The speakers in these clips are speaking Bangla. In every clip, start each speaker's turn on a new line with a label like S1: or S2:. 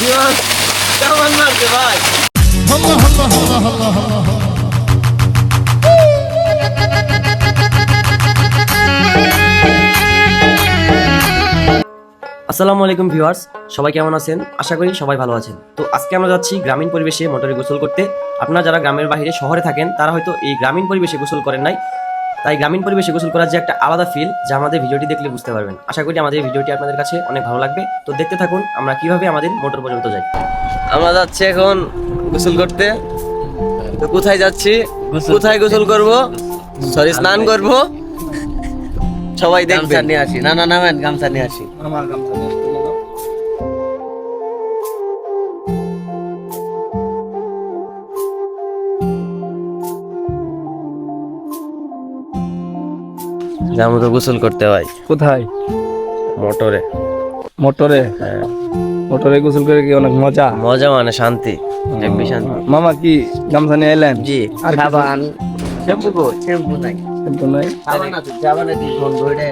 S1: কেমন মারছে ভাই? আসসালামু আলাইকুম ভিউয়ার্স, সবাই কেমন আছেন? আশা করি সবাই ভালো আছেন। তো আজকে আমরা যাচ্ছি গ্রামীণ পরিবেশে মোটরে গোসল করতে। আপনারা যারা গ্রামের বাইরে শহরে থাকেন তারা হয়তো এই গ্রামীণ পরিবেশে গোসল করেন নাই। তাই গ্রামীণ পরিবেশে গোসল করার যে একটা আলাদা ফিল, যা আমাদের ভিডিওটি দেখলে বুঝতে পারবেন। আশা করি আমাদের ভিডিওটি আপনাদের কাছে অনেক ভালো লাগবে। তো দেখতে থাকুন আমরা কিভাবে আমাদের মোটর পর্যন্ত যাই। আমরা যাচ্ছি এখন গোসল করতে। তো কোথায় যাচ্ছি, কোথায় গোসল করব, সরি স্নান করব, সবাই দেখবেন।
S2: নিয়ে আসি, না নামেন, গামছা নিয়ে আসি।
S1: আমার গামছা নিয়ে আসতে বলো।
S2: যাবো তো গোসল করতে ভাই।
S1: কোথায়?
S2: মোটরে।
S1: মোটরে?
S2: হ্যাঁ,
S1: মোটরে গোসল করে কি অনেক মজা?
S2: মজা মানে শান্তি, হেব্বি শান্তি।
S1: মামা কি গামছা নিয়ে এলেন?
S2: জি।
S1: আর
S2: সাবান, শ্যাম্পু কো? শ্যাম্পু নাই।
S1: কিন্তু নাই।
S2: সাবান আছে, সাবানে দি ফোন ধরে।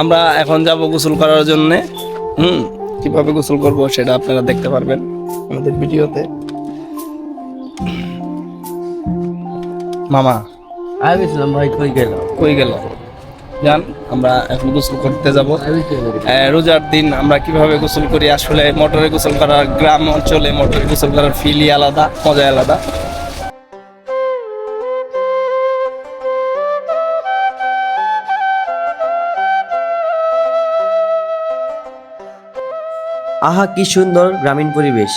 S1: আমরা এখন যাব গোসল করার জন্য। কিভাবে গোসল করব সেটা আপনারা দেখতে পারবেন আমাদের ভিডিওতে। মামা
S2: আমি গেছিলাম ভাই, কই গেল?
S1: কই গেল? জান, আমরা এখন গোসল করতে যাব। রোজার দিন আমরা কিভাবে গোসল করি, আসলে মোটরে গোসল করার, গ্রাম অঞ্চলে মোটরে গোসল করার ফিলই আলাদা, মজাই আলাদা।
S2: আহা কি সুন্দর গ্রামীণ পরিবেশ।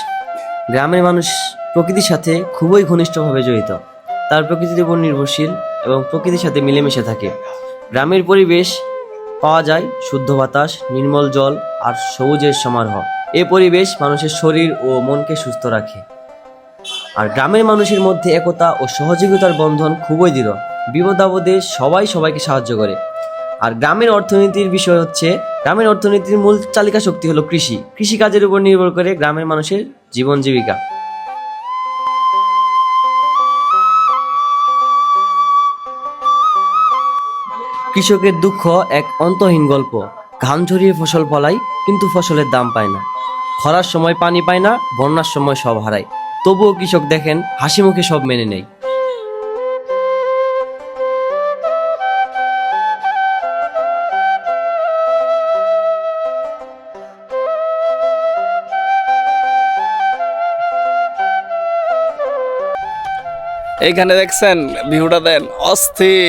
S2: গ্রামের মানুষ প্রকৃতির সাথে খুবই ঘনিষ্ঠভাবে জড়িত। তার প্রকৃতির উপর নির্ভরশীল এবং প্রকৃতির সাথে মিলেমিশে থাকে। গ্রামের পরিবেশ পাওয়া যায় শুদ্ধ বাতাস, নির্মল জল আর সবুজের সমারোহ। এই পরিবেশ মানুষের শরীর ও মনকে সুস্থ রাখে। আর গ্রামের মানুষের মধ্যে একতা ও সহযোগিতার বন্ধন খুবই দৃঢ়। বিপদ আপদে সবাই সবাইকে সাহায্য করে। আর গ্রামের অর্থনীতির বিষয় হচ্ছে, গ্রামের অর্থনীতির মূল চালিকা শক্তি হলো কৃষি। কৃষিকাজের উপর নির্ভর করে গ্রামের মানুষের জীবন জীবিকা। কৃষকের দুঃখ এক অন্তহীন গল্প। ঘাম ঝরিয়ে ফসল ফলায়, কিন্তু ফসলের দাম পায় না। খরার সময় পানি পায় না, বন্যার সময় সব হারায়। তবুও কৃষক দেখেন হাসি মুখে সব মেনে নেয়।
S1: এইখানে দেখছেন ভিউটা, দেন অস্থির,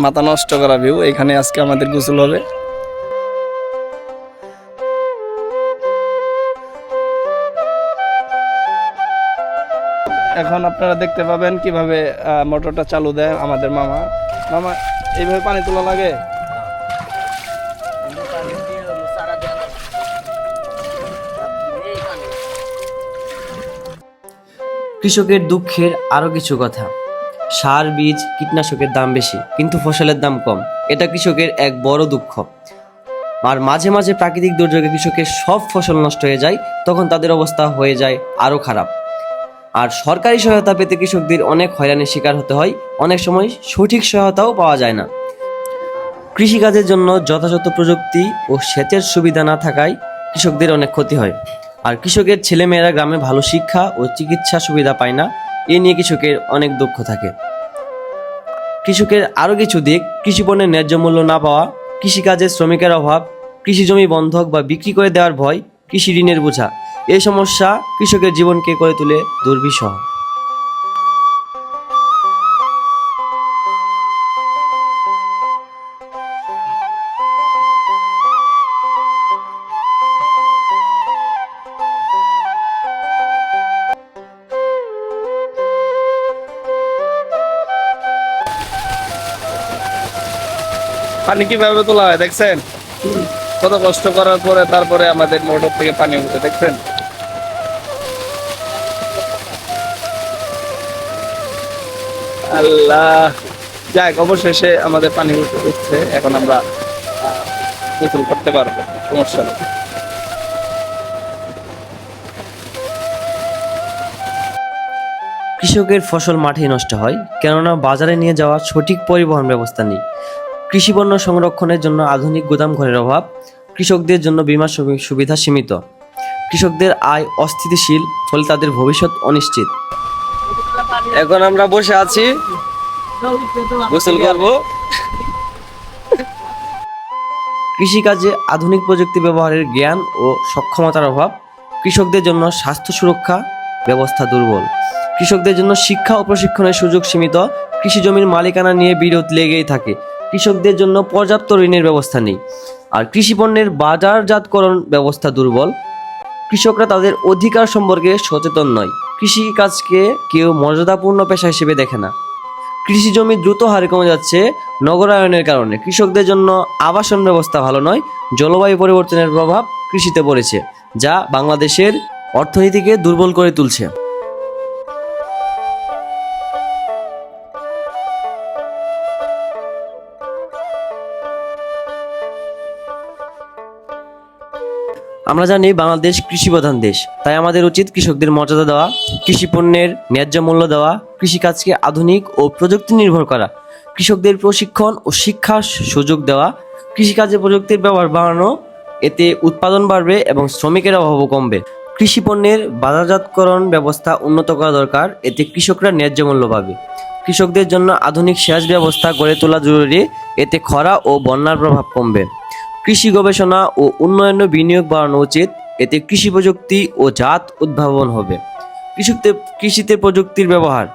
S1: মাথা নষ্ট করা ভিউ। এখানে আজকে আমাদের গোসল হবে। এখন আপনারা দেখতে পাবেন কিভাবে মোটরটা চালু দেয় আমাদের মামা। মামা, এইভাবে পানি তোলা লাগে?
S2: কৃষকের দুঃখের আরো কিছু কথা। সার, বীজ, কীটনাশকের দাম বেশি, কিন্তু ফসলের দাম কম। এটা কৃষকের এক বড় দুঃখ। আর মাঝে মাঝে প্রাকৃতিক দুর্যোগে কৃষকের সব ফসল নষ্ট হয়ে যায়, তখন তাদের অবস্থা হয়ে যায় আরো খারাপ। আর সরকারি সহায়তা পেতে কৃষকদের অনেক হয়রানির শিকার হতে হয়। অনেক সময় সঠিক সহায়তাও পাওয়া যায় না। কৃষিকাজের জন্য যথাযথ প্রযুক্তি ও সেচের সুবিধা না থাকায় কৃষকদের অনেক ক্ষতি হয়। আর কৃষকের ছেলেমেয়েরা গ্রামে ভালো শিক্ষা ও চিকিৎসা সুবিধা পায় না। এ নিয়ে কৃষকের অনেক দুঃখ থাকে। কৃষকের আরও কিছু দিক: কৃষি পণ্যের ন্যায্য মূল্য না পাওয়া, কৃষিকাজে শ্রমিকের অভাব, কৃষি জমি বন্ধক বা বিক্রি করে দেওয়ার ভয়, কৃষি ঋণের বোঝা। এই সমস্যা কৃষকের জীবনকে করে তোলে দুর্বিষহ।
S1: পানি কিভাবে তোলা হয় দেখছেন? কত কষ্ট করার পরে তারপরে আমাদের মোটর থেকে পানি উঠে, দেখছেন? আল্লাহ, যাক, অবশেষে আমাদের পানি উঠছে। এখন আমরা গোসল করতে পারবো, সমস্যা নেই।
S2: কৃষকের ফসল মাঠেই নষ্ট হয়, কেননা বাজারে নিয়ে যাওয়ার সঠিক পরিবহন ব্যবস্থা নেই। কৃষিপণ্য সংরক্ষণের জন্য আধুনিক গুদাম ঘরের অভাব, কৃষকদের জন্য বীমা সুবিধা সীমিত। কৃষকদের আয় অস্থিতিশীল, ফলে তাদের ভবিষ্যৎ অনিশ্চিত।
S1: এখন আমরা বসে আছি, গোসল করব।
S2: কৃষিকাজে আধুনিক প্রযুক্তি ব্যবহারের জ্ঞান ও সক্ষমতার অভাব, কৃষকদের জন্য স্বাস্থ্য সুরক্ষা ব্যবস্থা দুর্বল, কৃষকদের জন্য শিক্ষা ও প্রশিক্ষণের সুযোগ সীমিত, কৃষি জমির মালিকানা নিয়ে বিরোধ লেগেই থাকে, কৃষকদের জন্য পর্যাপ্ত ঋণের ব্যবস্থা নেই, আর কৃষি পণ্যের বাজারজাতকরণ ব্যবস্থা দুর্বল, কৃষকরা তাদের অধিকার সম্পর্কে সচেতন নয়, কৃষিকাজকে কেউ মর্যাদাপূর্ণ পেশা হিসেবে দেখে না। কৃষি জমি দ্রুত হারে কমে যাচ্ছে নগরায়নের কারণে, কৃষকদের জন্য আবাসন ব্যবস্থা ভালো নয়, জলবায়ু পরিবর্তনের প্রভাব কৃষিতে পড়েছে, যা বাংলাদেশের অর্থনীতিকে দুর্বল করে তুলছে। আমরা জানি বাংলাদেশ কৃষি প্রধান দেশ, তাই আমাদের উচিত কৃষকদের মর্যাদা দেওয়া, কৃষি পণ্যের ন্যায্য মূল্য দেওয়া, কৃষিকাজকে আধুনিক ও প্রযুক্তি নির্ভর করা, কৃষকদের প্রশিক্ষণ ও শিক্ষার সুযোগ দেওয়া, কৃষিকাজে প্রযুক্তির ব্যবহার বাড়ানো, এতে উৎপাদন বাড়বে এবং শ্রমিকের অভাবও কমবে। কৃষি পণ্যের বাজারজাতকরণ ব্যবস্থা উন্নত করা দরকার, এতে কৃষকরা ন্যায্য মূল্য পাবে। কৃষকদের জন্য আধুনিক সেচ ব্যবস্থা গড়ে তোলা জরুরি, এতে খরা ও বন্যার প্রভাব কমবে। কৃষি গবেষণা ও উন্নয়নে বিনিয়োগ বাড়ানো উচিত, এতে কৃষি প্রযুক্তি ও জাত উদ্ভাবন হবে। কৃষিতে প্রযুক্তির ব্যবহার,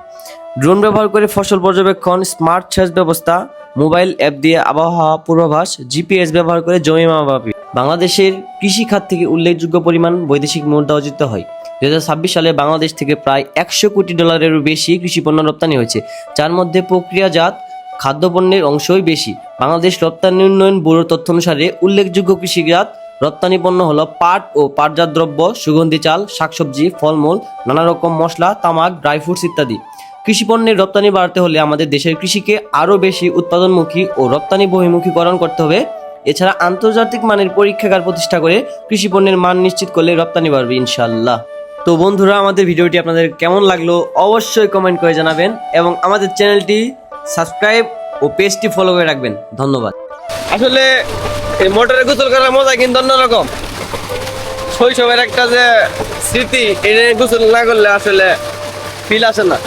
S2: ড্রোন ব্যবহার করে ফসল পর্যবেক্ষণ, স্মার্ট সেচ ব্যবস্থা, মোবাইল অ্যাপ দিয়ে আবহাওয়া পূর্বাভাস, জিপিএস ব্যবহার করে জমি মাপাবি। বাংলাদেশের কৃষি খাত থেকে উল্লেখযোগ্য পরিমাণ বৈদেশিক মুদ্রা অর্জিত হয়। 2026 সালে বাংলাদেশ থেকে প্রায় $100 কোটি বেশি কৃষিপণ্য রপ্তানি হয়েছে, যার মধ্যে প্রক্রিয়াজাত খাদ্যপণ্যের অংশই বেশি। বাংলাদেশ রপ্তানি উন্নয়ন ব্যুরোর তথ্য অনুসারে উল্লেখযোগ্য কৃষিজাত রপ্তানি পণ্য হলো পাট ও পাটজাত দ্রব্য, সুগন্ধি চাল, শাকসবজি, ফলমূল, নানা রকম মশলা, তামাক, ড্রাই ফ্রুটস ইত্যাদি। কৃষি পণ্যের রপ্তানি বাড়াতে হলে আমাদের দেশের কৃষিকে আরও বেশি উৎপাদনমুখী ও রপ্তানি বহির্মুখীকরণ করতে হবে। এছাড়া আন্তর্জাতিক মানের পরীক্ষাগার প্রতিষ্ঠা করে কৃষি পণ্যের মান নিশ্চিত করলে রপ্তানি বাড়বে ইনশাআল্লাহ। তো বন্ধুরা, আমাদের ভিডিওটি আপনাদের কেমন লাগলো অবশ্যই কমেন্ট করে জানাবেন এবং আমাদের চ্যানেলটি সাবস্ক্রাইব ও পেজটি ফলো করে রাখবেন। ধন্যবাদ।
S1: আসলে এই মোটরে গোসল করার মজা কিন্তু অন্যরকম। শৈশবের একটা যে স্মৃতি, এটা গোসল না করলে আসলে ফিল আসে না।